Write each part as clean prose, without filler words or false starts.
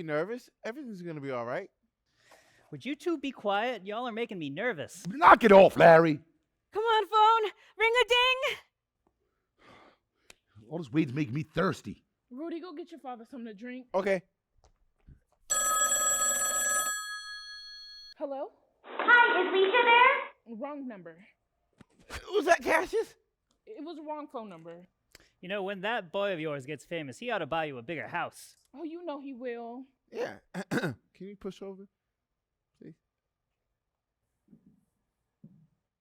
nervous. Everything's gonna be all right. Would you two be quiet? Y'all are making me nervous. Knock it off, Larry. Come on, phone. Ring-a-ding. All this weed's making me thirsty. Rudy, go get your father something to drink. Okay. Hello? Hi, is Leisha there? Wrong number. Was that Cassius? It was the wrong phone number. You know, when that boy of yours gets famous, he ought to buy you a bigger house. Oh, you know he will. Yeah. Can you push over, please?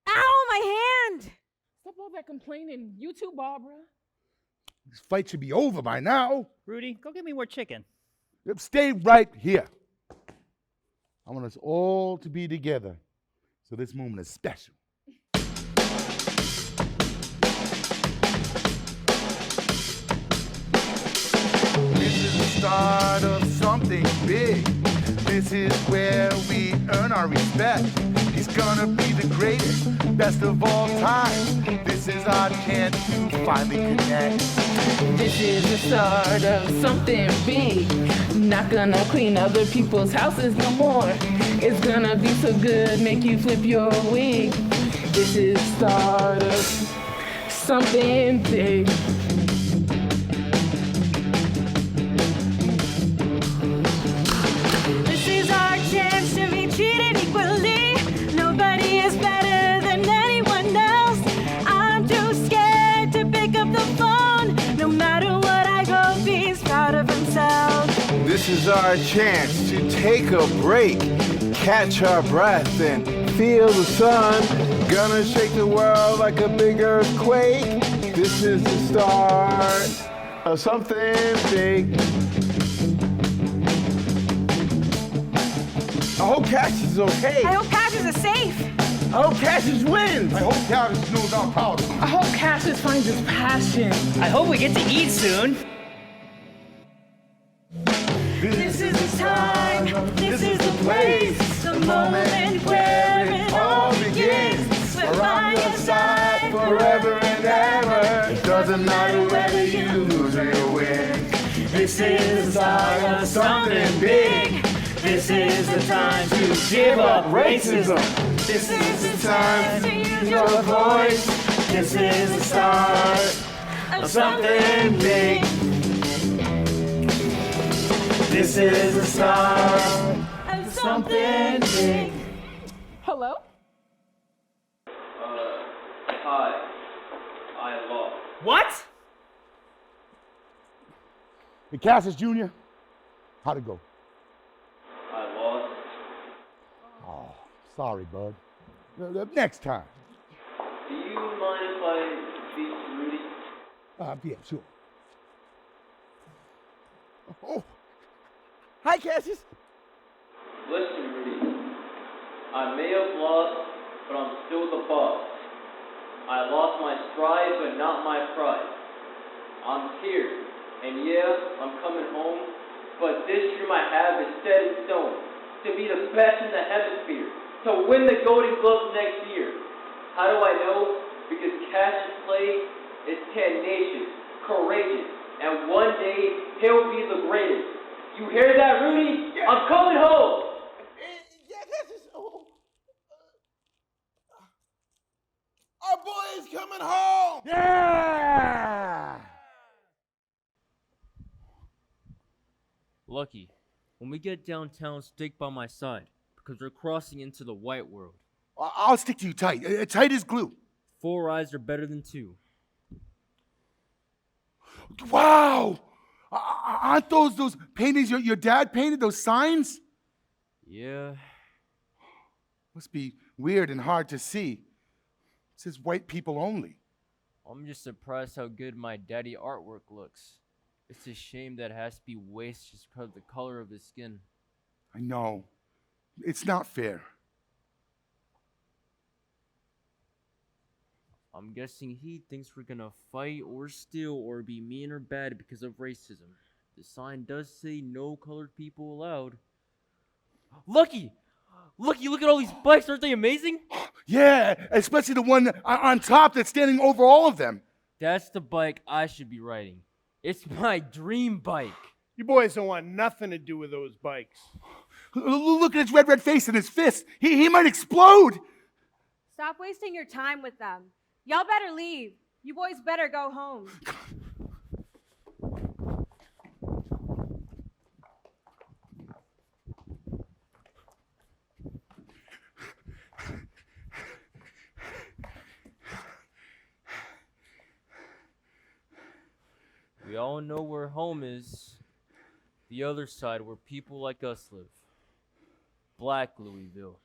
Ow, my hand. Stop all that complaining. You too, Barbara. This fight should be over by now. Rudy, go get me more chicken. Stay right here. I want us all to be together, so this moment is special. This is the start of something big. This is where we earn our respect. He's gonna be the greatest, best of all time. This is our chance to finally connect. This is the start of something big. Not gonna clean other people's houses no more. It's gonna be so good, make you flip your wig. This is the start of something big. This is our chance to be treated equally. Nobody is better than anyone else. I'm too scared to pick up the phone. No matter what, I hope he's proud of himself. This is our chance to take a break, catch our breath, and feel the sun. Gonna shake the world like a big earthquake. This is the start of something big. I hope Cassius is okay. I hope Cassius is safe. I hope Cassius wins. I hope Cassius knows our power. I hope Cassius finds his passion. I hope we get to eat soon. This is the time, this is the place, the moment where it all begins. We're by your side forever and ever. It doesn't matter whether you lose or you win. This is the start of something big. This is the time to give up racism. This is the time to use your voice. This is the start of something big. This is the start of something big. Hello? Hi. I lost. What? Hey, Cassius Jr., how'd it go? I lost. Oh, sorry, bud. Next time. Do you mind if I speak to Rudy? Yeah, sure. Oh. Hi, Cassius. Listen, Rudy. I may have lost, but I'm still the boss. I lost my stride, but not my pride. I'm here, and yeah, I'm coming home, but this dream I have is set in stone, to be the best in the hemisphere, to win the Golden Gloves next year. How do I know? Because Cassius Clay is tenacious, courageous, and one day he'll be the greatest. You hear that, Rudy? Yeah. I'm coming home! Yeah, Cassius. Oh. Our boy is coming home! Yeah! Lucky, when we get downtown, stick by my side, because we're crossing into the white world. I'll stick to you tight. Tight as glue. 4 eyes are better than 2. Wow! Aren't those paintings your dad painted, those signs? Yeah. Must be weird and hard to see. It says white people only. I'm just surprised how good my daddy artwork looks. It's a shame that it has to be waste just because of the color of his skin. I know. It's not fair. I'm guessing he thinks we're gonna fight or steal or be mean or bad because of racism. The sign does say no colored people allowed. Lucky! Lucky, look at all these bikes, aren't they amazing? Yeah, especially the one on top that's standing over all of them. That's the bike I should be riding. It's my dream bike. You boys don't want nothing to do with those bikes. Look at his red face and his fist. He might explode. Stop wasting your time with them. Y'all better leave. You boys better go home. We all know where home is. The other side where people like us live. Black Louisville.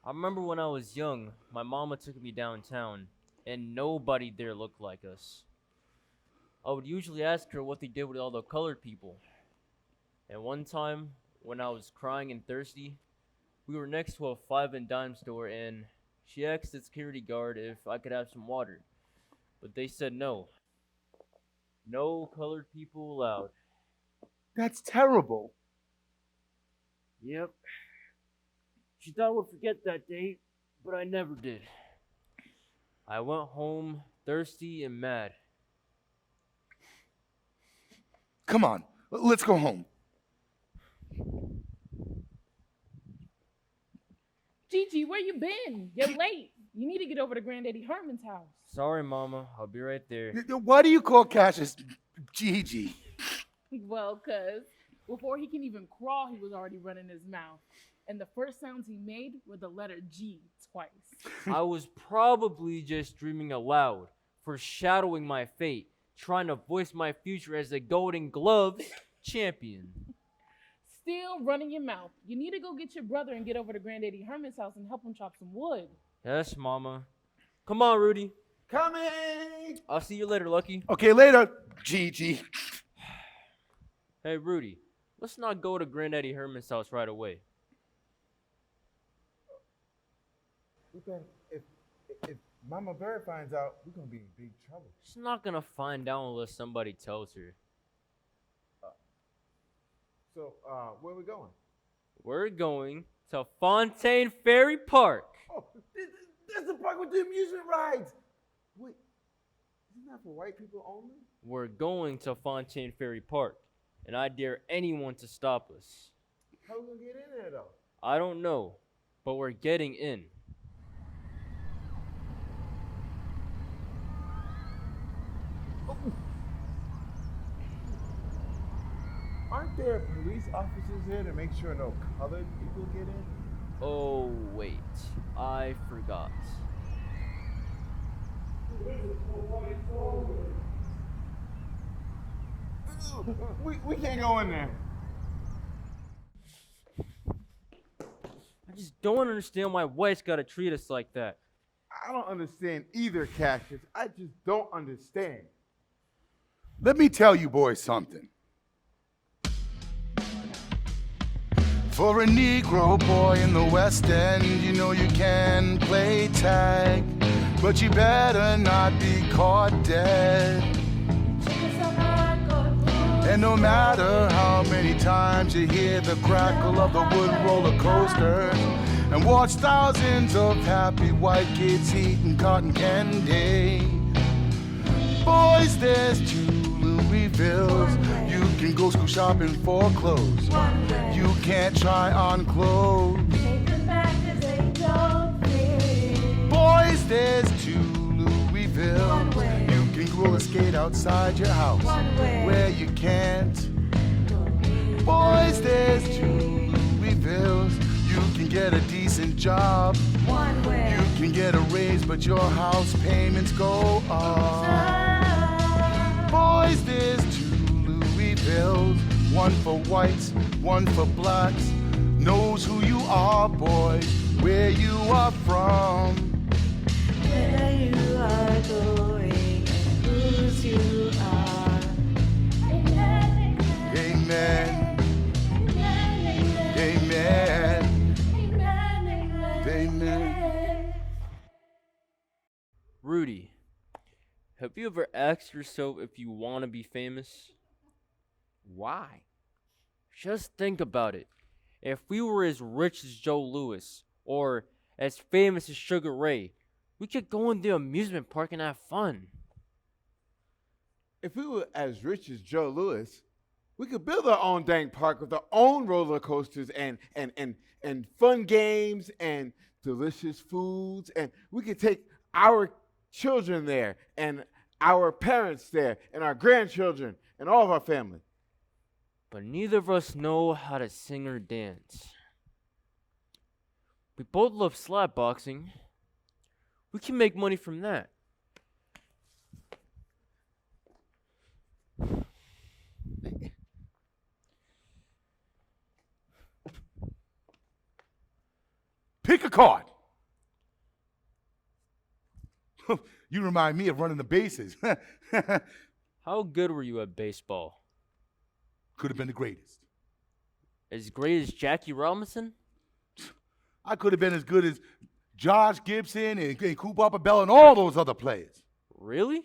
I remember when I was young, my mama took me downtown, and nobody there looked like us. I would usually ask her what they did with all the colored people. And one time, when I was crying and thirsty, we were next to a 5 and dime store, and she asked the security guard if I could have some water. But they said no. No colored people allowed. That's terrible. Yep. She thought I would forget that day, but I never did. I went home thirsty and mad. Come on, let's go home. Gigi, where you been? You're late. You need to get over to Granddaddy Herman's house. Sorry, Mama. I'll be right there. Why do you call Cassius Gigi? Well, cuz before he can even crawl, he was already running his mouth. And the first sounds he made were the letter G twice. I was probably just dreaming aloud, foreshadowing my fate, trying to voice my future as the Golden Gloves champion. Still running your mouth. You need to go get your brother and get over to Granddaddy Herman's house and help him chop some wood. Yes, Mama. Come on, Rudy. Coming! I'll see you later, Lucky. Okay, later, Gigi. Hey, Rudy. Let's not go to Granddaddy Herman's house right away. If Mama Bird finds out, we're gonna be in big trouble. She's not gonna find out unless somebody tells her. So, where we going? We're going to Fontaine Ferry Park. Oh, that's the park with the amusement rides. Wait, isn't that for white people only? We're going to Fontaine Ferry Park, and I dare anyone to stop us. How we gonna get in there, though? I don't know, but we're getting in. Aren't there police officers here to make sure no colored people get in? Oh, wait. I forgot. We can't go in there. I just don't understand why whites gotta treat us like that. I don't understand either, Cassius. I just don't understand. Let me tell you boys something. For a Negro boy in the West End, you know you can play tag, but you better not be caught dead. And no matter how many times you hear the crackle of the wood roller coasters and watch thousands of happy white kids eating cotton candy, boys, there's two Louisvilles. You can go school shopping for clothes. You can't try on clothes. Boys, there's two Louisvilles. You can roller skate outside your house where you can't. Boys, there's two Louisvilles. You can get a decent job. You can get a raise, but your house payments go up. Boys, there's two Louisvilles. One for whites, one for blacks. Knows who you are, boys, where you are from. Where you are going and whose you are. Amen. Amen. Amen. Rudy, have you ever asked yourself if you want to be famous? Why? Just think about it. If we were as rich as Joe Louis, or as famous as Sugar Ray, we could go in the amusement park and have fun. if we were as rich as Joe Louis, we could build our own dang park with our own roller coasters and fun games and delicious foods, and we could take our children there and our parents there and our grandchildren and all of our family. But neither of us know how to sing or dance. We both love slap boxing. We can make money from that. Pick a card. You remind me of running the bases. How good were you at baseball? Could have been the greatest. As great as Jackie Robinson? I could have been as good as Josh Gibson and Cooper Bell and all those other players. Really?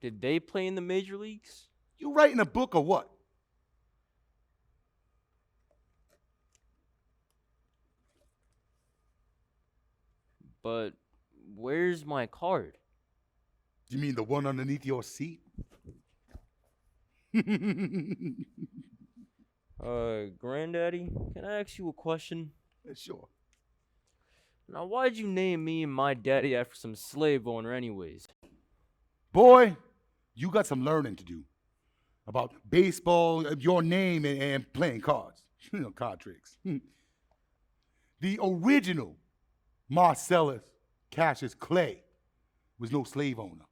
Did they play in the major leagues? You writing a book or what? But where's my card? You mean the one underneath your seat? Granddaddy, can I ask you a question? Sure. Now, why'd you name me and my daddy after some slave owner anyways? Boy, you got some learning to do about baseball, your name, and playing cards. Card tricks. The original Marcellus Cassius Clay was no slave owner.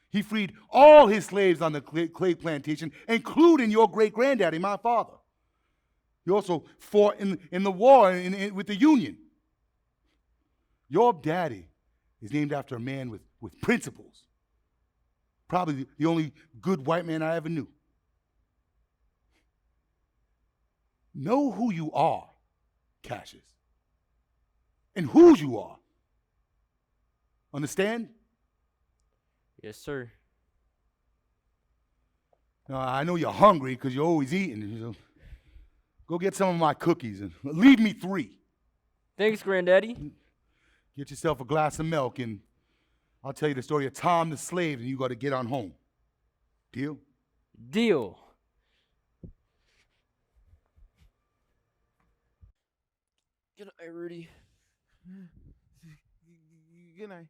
He freed all his slaves on the Clay plantation, including your great-granddaddy, my father. He also fought in the war with the Union. Your daddy is named after a man with principles. Probably the only good white man I ever knew. Know who you are, Cassius, and whose you are. Understand? Yes, sir. Now, I know you're hungry because you're always eating. So go get some of my cookies and leave me 3. Thanks, Granddaddy. Get yourself a glass of milk and I'll tell you the story of Tom the slave and you got to get on home. Deal? Deal. Good night, Rudy. Good night.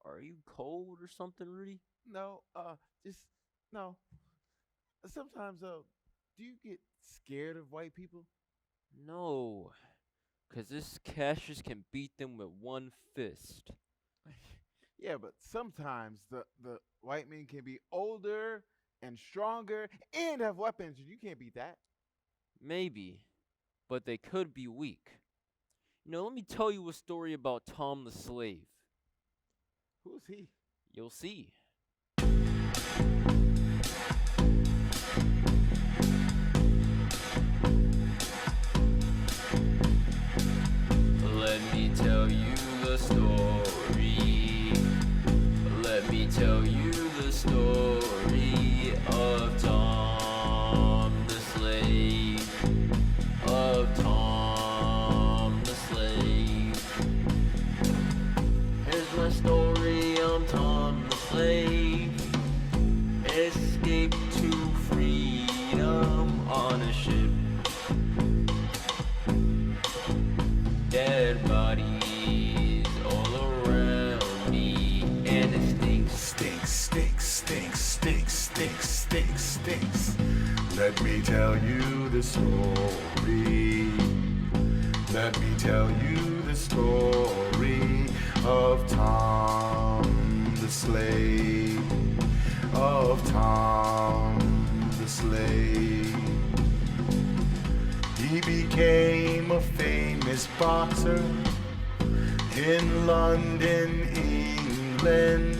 Are you cold or something, Rudy? No, no. Sometimes, do you get scared of white people? No, because this Cassius can beat them with one fist. Yeah, but sometimes the white men can be older and stronger and have weapons, and you can't beat that. Maybe, but they could be weak. Let me tell you a story about Tom the slave. Who's he? You'll see. Let me tell you the story. Let me tell you the story of Tom the slave. Of Tom the slave. Here's my story on Tom the slave. Escaped to freedom on a ship. Dead bodies all around me, and it stinks. Stinks, stinks, stinks, stinks, stinks, stinks, stinks. Let me tell you the story. Let me tell you the story of Tom the slave. Of Tom the slave. He became a famous boxer in London, England.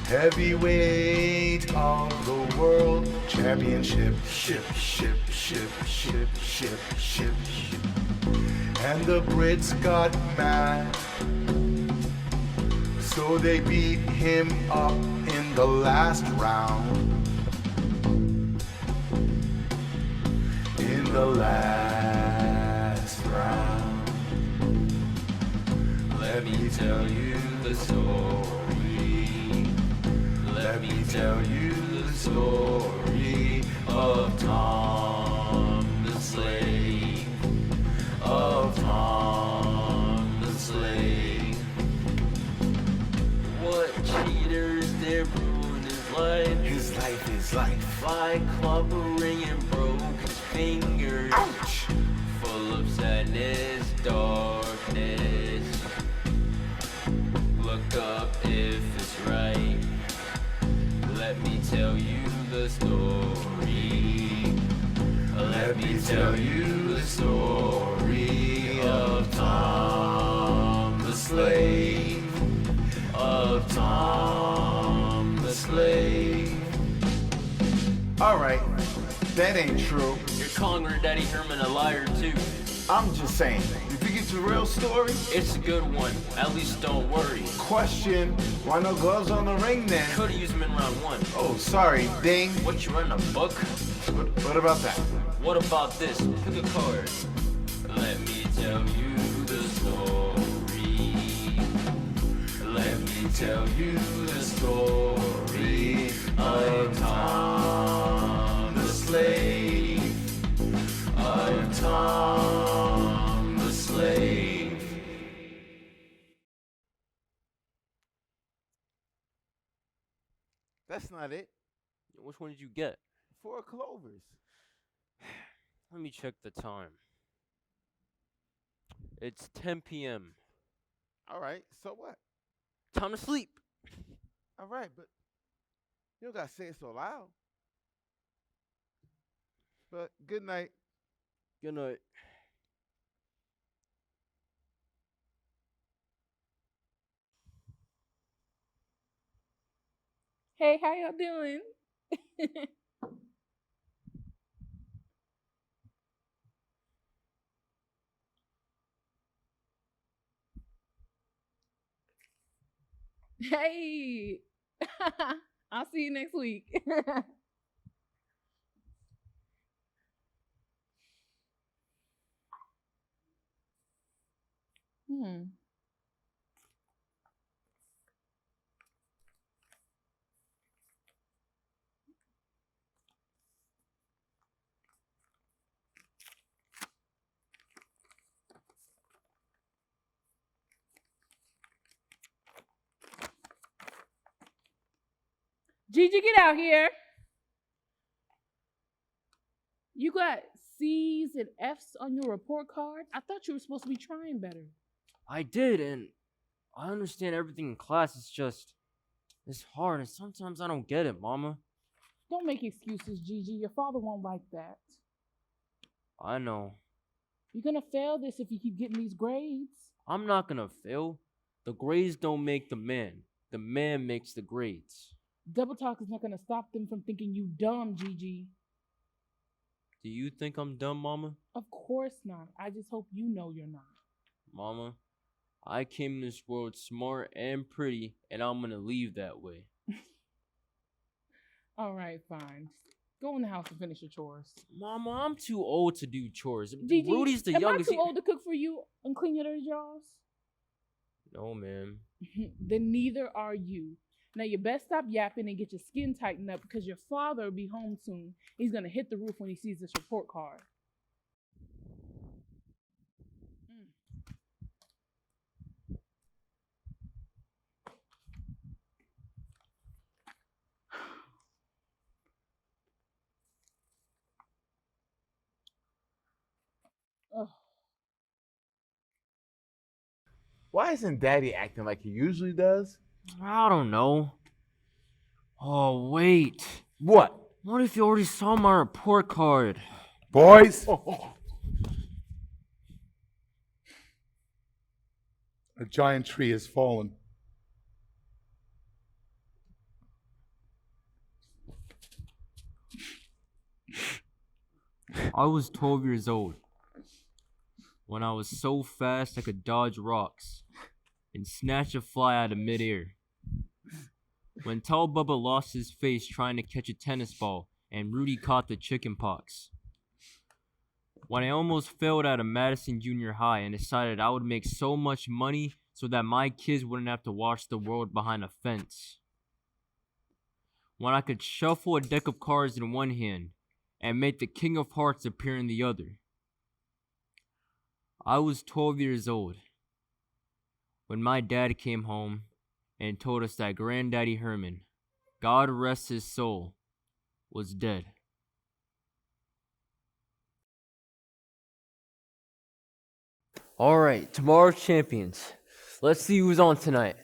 Heavyweight of the world championship. Ship. And the Brits got mad, so they beat him up in the last round. In the last round. Let me tell you the story. tell you the story of Tom the slave, of Tom the slave. What cheaters did ruin his life? His life is life. By clobbering and broke his fingers. Ouch! Full of sadness, darkness. Look up if it's right. Let me tell you the story. Let me tell you the story of Tom the slave, of Tom the slave. Alright, that ain't true. You're calling her Daddy Herman a liar too. I'm just saying, you think it's a real story? It's a good one, at least don't worry. Question, why no gloves on the ring then? Could've used them in round one. Oh, sorry, ding. What, you running a book? What about that? What about this? Pick a card. Let me tell you the story. Let me tell you the story of Tom the slave, of Tom the slave. That's not it. Which one did you get? 4 clovers. Let me check the time. It's 10 p.m. Alright, so what? Time to sleep. Alright, but you don't gotta say it so loud. But good night. Good night. Hey, how y'all doing? Hey, I'll see you next week. Gigi, get out here. You got C's and F's on your report card? I thought you were supposed to be trying better. I did, and I understand everything in class. It's hard, and sometimes I don't get it, Mama. Don't make excuses, Gigi. Your father won't like that. I know. You're gonna fail this if you keep getting these grades. I'm not gonna fail. The grades don't make the man. The man makes the grades. Double talk is not gonna stop them from thinking you dumb, Gigi. Do you think I'm dumb, Mama? Of course not. I just hope you know you're not. Mama, I came in this world smart and pretty, and I'm gonna leave that way. All right, fine. Go in the house and finish your chores. Mama, I'm too old to do chores. Gigi, Rudy's the am youngest. I too old to cook for you and clean your dirty drawers? No, ma'am. Then neither are you. Now you best stop yapping and get your skin tightened up because your father will be home soon. He's gonna hit the roof when he sees this report card. Why isn't Daddy acting like he usually does? I don't know. Oh, wait. What? What if you already saw my report card? Boys! A giant tree has fallen. I was 12 years old when I was so fast I could dodge rocks and snatch a fly out of midair. When Tall Bubba lost his face trying to catch a tennis ball and Rudy caught the chicken pox. When I almost failed out of Madison Junior High and decided I would make so much money so that my kids wouldn't have to watch the world behind a fence. when I could shuffle a deck of cards in one hand and make the King of Hearts appear in the other. I was 12 years old when my dad came home and told us that Granddaddy Herman, God rest his soul, was dead. Alright, tomorrow's champions. Let's see who's on tonight.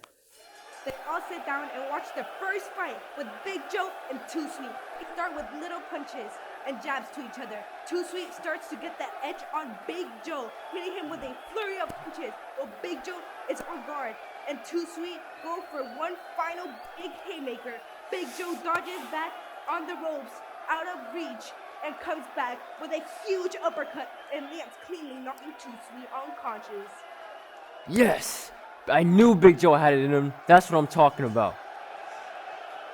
They all sit down and watch the first fight with Big Joe and Too Sweet. They start with little punches and jabs to each other. Too Sweet starts to get that edge on Big Joe, hitting him with a flurry of punches while Big Joe is on guard. And Too Sweet go for one final big haymaker. Big Joe dodges back on the ropes, out of reach, and comes back with a huge uppercut and lands cleanly, knocking Too Sweet unconscious. Yes! I knew Big Joe had it in him. That's what I'm talking about.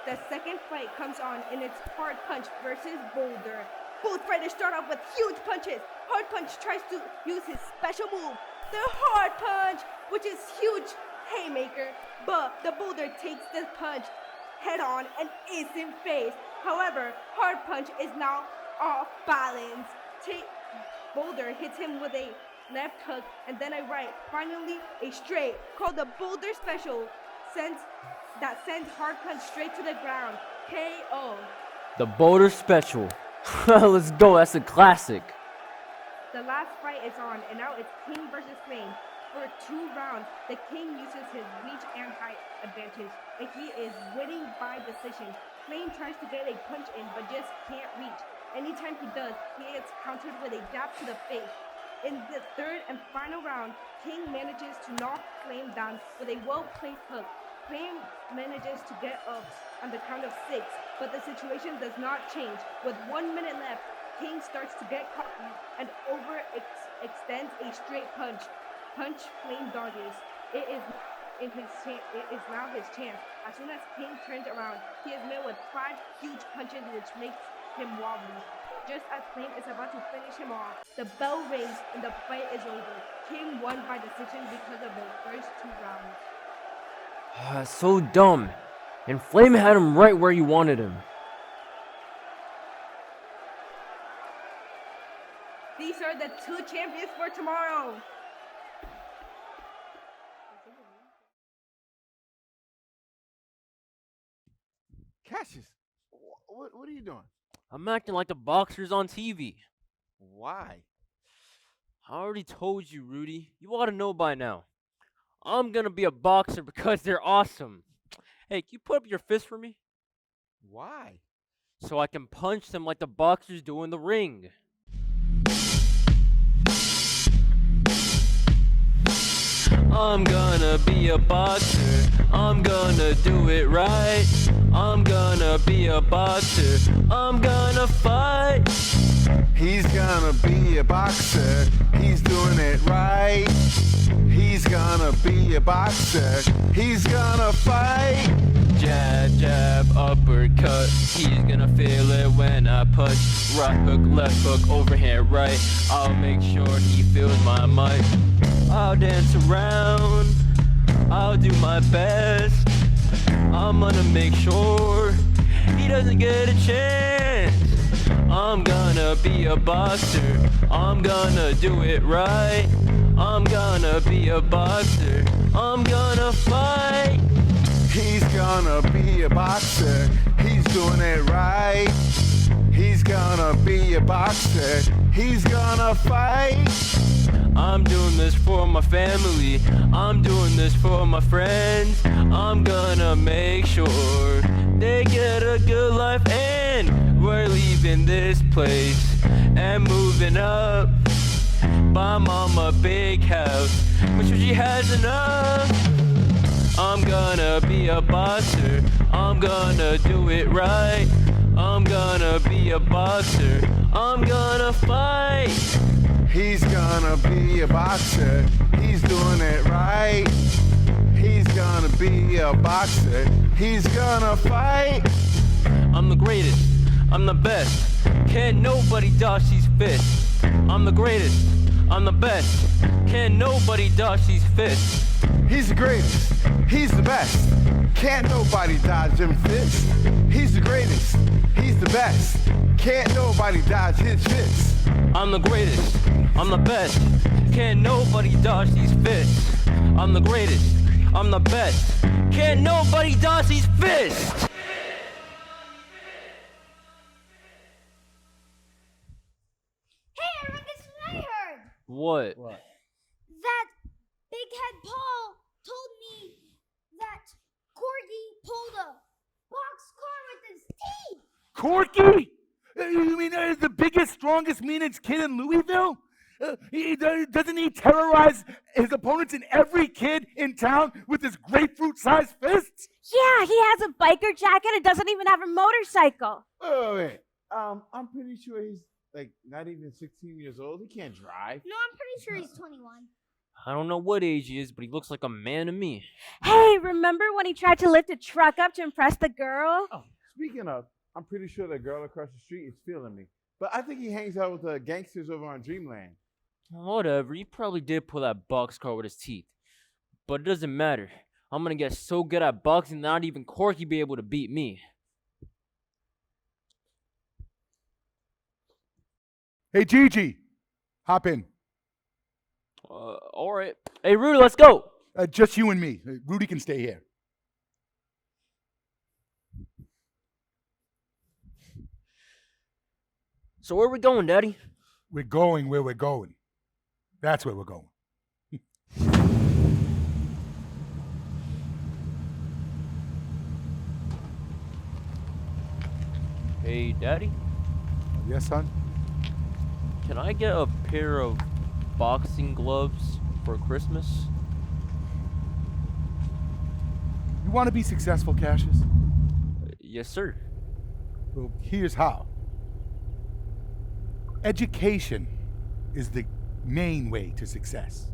The second fight comes on and it's Hard Punch versus Boulder. Both fighters start off with huge punches. Hard Punch tries to use his special move, the Hard Punch, which is huge haymaker, but the Boulder takes the punch head on and is in face. However, Hard Punch is now off balance. Boulder hits him with a left hook and then a right. Finally, a straight called the Boulder Special sends Hard Punch straight to the ground. KO. The Boulder Special. Let's go, that's a classic. The last fight is on, and now it's King versus Flame. For 2 rounds, the King uses his reach and height advantage, and he is winning by decision. Flame tries to get a punch in, but just can't reach. Anytime he does, he gets countered with a jab to the face. In the third and final round, King manages to knock Flame down with a well-placed hook. Flame manages to get up on the count of 6, but the situation does not change. With 1 minute left, King starts to get cocky and overextends a straight punch. Flame dodges. It is now his chance. As soon as King turns around, he is met with 5 huge punches, which makes him wobbly. Just as Flame is about to finish him off, the bell rings and the fight is over. King won by decision because of the first 2 rounds. So dumb. And Flame had him right where you wanted him. These are the 2 champions for tomorrow. Cassius, what are you doing? I'm acting like the boxers on TV. Why? I already told you, Rudy. You ought to know by now. I'm gonna be a boxer because they're awesome. Hey, can you put up your fist for me? Why? So I can punch them like the boxers do in the ring. I'm gonna be a boxer. I'm gonna do it right. I'm gonna be a boxer. I'm gonna fight. He's gonna be a boxer. He's doing it right. He's gonna be a boxer. He's gonna fight. Jab, jab, uppercut. He's gonna feel it when I punch. Right hook, left hook, overhand right. I'll make sure he feels my might. I'll dance around. I'll do my best. I'm gonna make sure he doesn't get a chance. I'm gonna be a boxer. I'm gonna do it right. I'm gonna be a boxer. I'm gonna fight. He's gonna be a boxer. He's doing it right. He's gonna be a boxer. He's gonna fight. I'm doing this for my family. I'm doing this for my friends. I'm gonna make sure they get a good life, and we're leaving this place and moving up. Buy mama a big house, which she has enough. I'm gonna be a boxer. I'm gonna do it right. I'm gonna be a boxer. I'm gonna fight. He's gonna be a boxer. He's doing it right. He's gonna be a boxer. He's gonna fight. I'm the greatest. I'm the best. Can't nobody dodge these fists. I'm the greatest. I'm the best. Can't nobody dodge these fists. He's the greatest. He's the best. Can't nobody dodge them fists. He's the greatest, he's the best. Can't nobody dodge his fists. I'm the greatest, I'm the best. Can't nobody dodge these fists. I'm the greatest, I'm the best. Can't nobody dodge these fists. Hey, everyone, guess what I heard? What? That Big Head Paul told me that Corgi pulled a boxcar with his teeth. Corky? You mean the biggest, strongest, meanest kid in Louisville? Doesn't he terrorize his opponents and every kid in town with his grapefruit-sized fists? Yeah, he has a biker jacket and doesn't even have a motorcycle. Wait. I'm pretty sure he's like not even 16 years old. He can't drive. No, I'm pretty sure he's 21. I don't know what age he is, but he looks like a man to me. Hey, remember when he tried to lift a truck up to impress the girl? Oh, speaking of, I'm pretty sure the girl across the street is feeling me. But I think he hangs out with the gangsters over on Dreamland. Whatever, he probably did pull that boxcar with his teeth. But it doesn't matter. I'm gonna get so good at boxing that not even Corky be able to beat me. Hey, Gigi, hop in. Alright. Hey, Rudy, let's go! Just you and me. Rudy can stay here. So where are we going, Daddy? We're going where we're going. That's where we're going. Hey, Daddy? Yes, son? Can I get a pair of boxing gloves for Christmas? You want to be successful, Cassius? Yes, sir. Well, here's how. Education is the main way to success.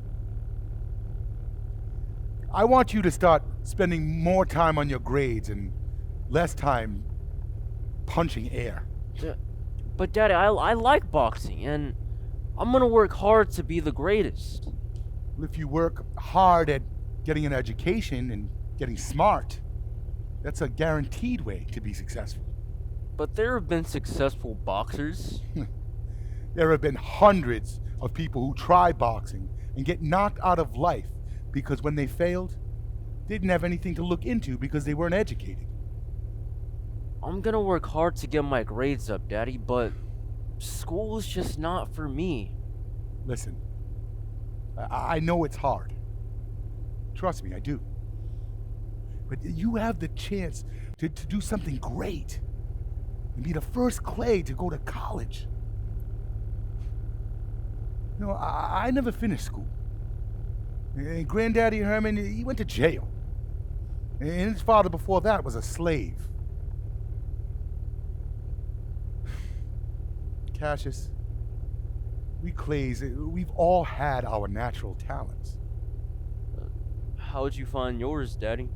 I want you to start spending more time on your grades and less time punching air. But Daddy, I like boxing, and I'm gonna work hard to be the greatest. If you work hard at getting an education and getting smart, that's a guaranteed way to be successful. But there have been successful boxers. There have been hundreds of people who try boxing and get knocked out of life because when they failed, they didn't have anything to look into because they weren't educated. I'm gonna work hard to get my grades up, Daddy, but school is just not for me. Listen, I know it's hard. Trust me, I do. But you have the chance to do something great and be the first Clay to go to college. You know, I never finished school. And Granddaddy Herman, he went to jail. And his father before that was a slave. Cassius, we Clays, we've all had our natural talents. How'd you find yours, Daddy?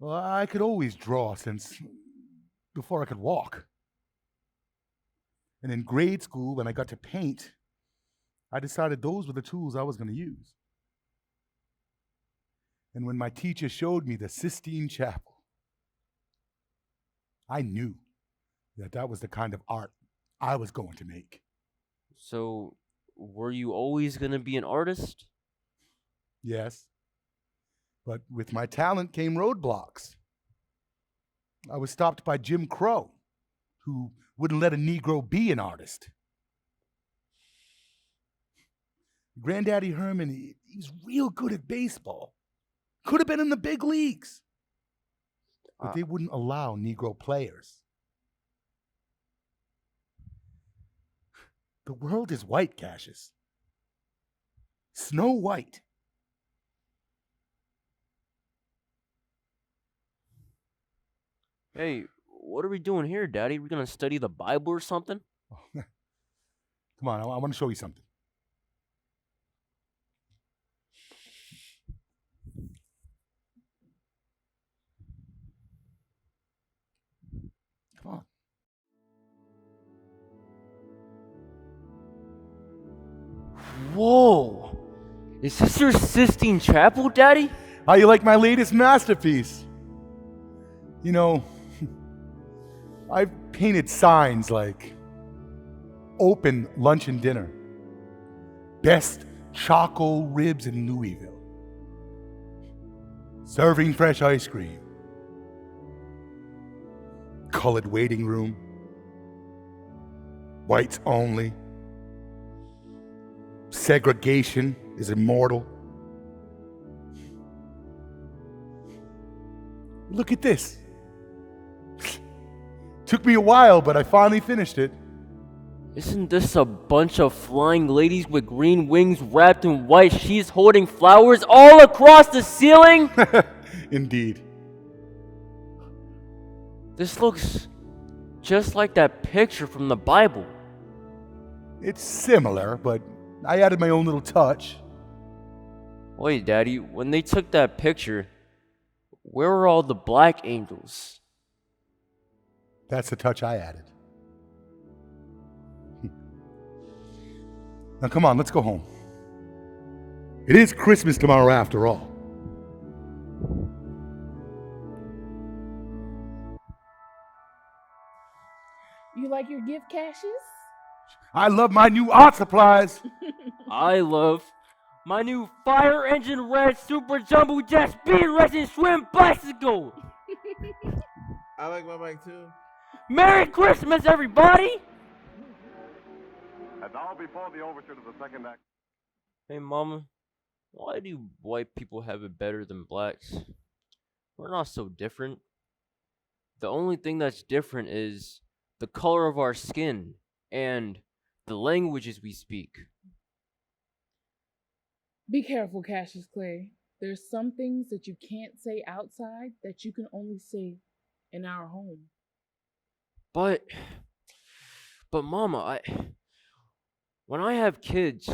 Well, I could always draw since before I could walk. And in grade school, when I got to paint, I decided those were the tools I was going to use. And when my teacher showed me the Sistine Chapel, I knew that that was the kind of art I was going to make. So, were you always going to be an artist? Yes. But with my talent came roadblocks. I was stopped by Jim Crow, who wouldn't let a Negro be an artist. Granddaddy Herman, he was real good at baseball. Could have been in the big leagues. But they wouldn't allow Negro players. The world is white, Cassius. Snow White. Hey, what are we doing here, Daddy? We gonna study the Bible or something? Come on, I want to show you something. Come on. Whoa! Is this your Sistine Chapel, Daddy? How you like my latest masterpiece? You know, I've painted signs like open lunch and dinner, best choco ribs in Louisville, serving fresh ice cream, colored waiting room, whites only, segregation is immortal. Look at this. Took me a while, but I finally finished it. Isn't this a bunch of flying ladies with green wings wrapped in white sheets holding flowers all across the ceiling? Indeed. This looks just like that picture from the Bible. It's similar, but I added my own little touch. Wait, Daddy, when they took that picture, where were all the black angels? That's the touch I added. Now come on, let's go home. It is Christmas tomorrow after all. You like your gift, Cassius? I love my new art supplies. I love my new fire engine red super jumbo jet speed racing swim bicycle. I like my bike too. Merry Christmas, everybody! And now before the overture to the second act. Hey, Mama, why do white people have it better than blacks? We're not so different. The only thing that's different is the color of our skin and the languages we speak. Be careful, Cassius Clay. There's some things that you can't say outside that you can only say in our home. But Mama, when I have kids,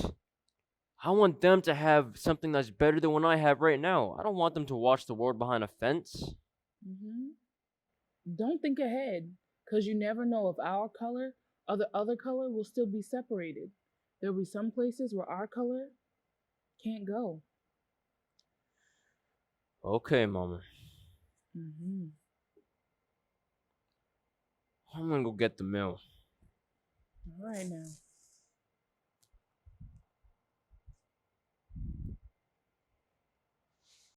I want them to have something that's better than what I have right now. I don't want them to watch the world behind a fence. Don't think ahead, because you never know if our color or the other color will still be separated. There'll be some places where our color can't go. Okay, Mama. I'm gonna go get the mail. All right now.